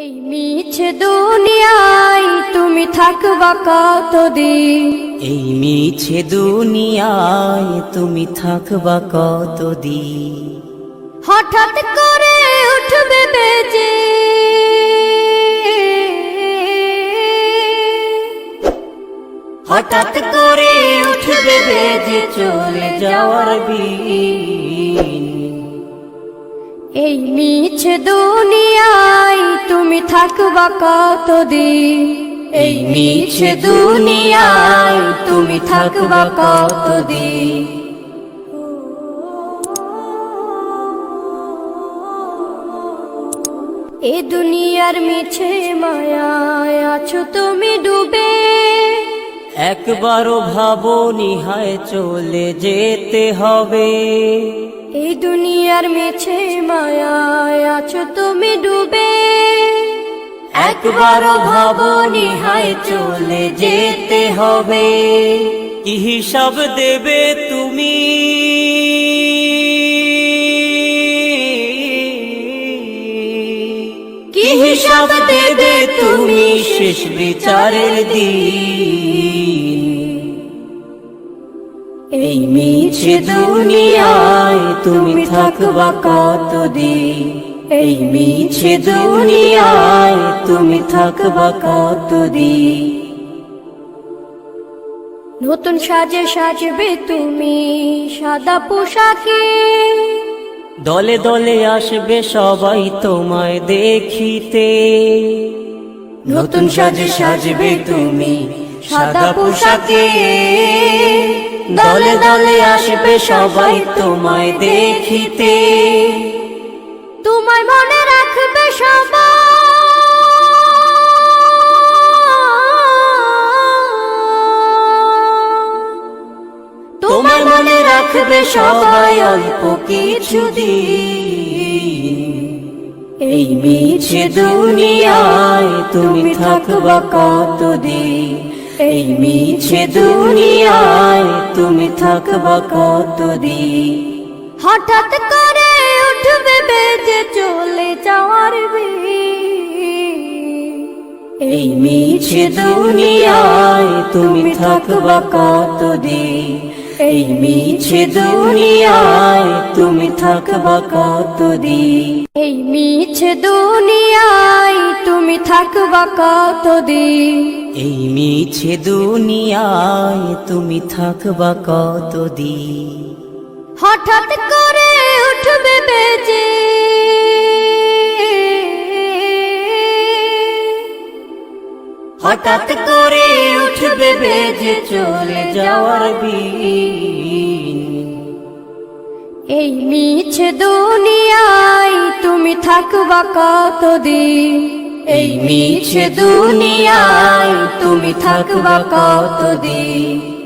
এই মিছে দুনিয়ায় তুমি থাকবা কতদিন? এই মিছে দুনিয়ায় তুমি থাকবা কতদিন? হঠাৎ করে উঠবে বেজে হঠাৎ করে উঠবে বেজে চলে যাওয়ার বিন। এই মিছে দুনিয়ায় তুমি থাকবা কতদিন? এই মিছে দুনিয়ায় তুমি থাকবা কতদিন? এ দুনিয়ার মিছে মায়ায় আছো তুমি ডুবে, একবারও ভাবনি হায় চলে যেতে হবে। এই দুনিয়ার মিছে মায়ায় আছো তুমি ডুবে, একবারও ভাবনি হায় চলে যেতে হবে। কি হিসাব দেবে তুমি? কি হিসাব দেবে তুমি শেষ বিচারের দিন? এই মিছে দুনিয়ায় তুমি থাকবা কতদিন? এই মিছে দুনিয়ায় তুমি থাকবা কতদিন? নতুন সাজে সাজবে তুমি সাদা পোশাকে, দলে দলে আসবে সবাই তোমায় দেখিতে। নতুন সাজে সাজবে তুমি সাদা পোশাকে, দলে দলে আসবে সবাই তোমায় দেখিতে। তোমায় মনে রাখবে সবাই, তোমার মনে রাখবে সবাই অল্প কিছুদিন। এই মিছে দুনিয়ায় তুমি থাকবা কতদিন? এই মিছে দুনিয়ায় তুমি থাকবা কতদিন? হঠাৎ করে উঠবে বেজে চলে যাওয়ার বিন। এই মিছে দুনিয়ায় তুমি থাকবা কতদিন? এই মিছে দুনিয়ায় তুমি থাকবা কতদিন? এই মিছে দুনিয়ায় তুমি থাকবা কতদিন? এই মিছে দুনিয়ায় তুমি থাকবা কতদিন? হঠাৎ করে উঠবে বেজে হঠাৎ করে উঠবে বেজে চলে যাওয়ার বিন। এই মিছে দুনিয়ায় তুমি থাকবা কতদিন? এই মিছে দুনিয়ায় তুমি থাকবা কতদিন?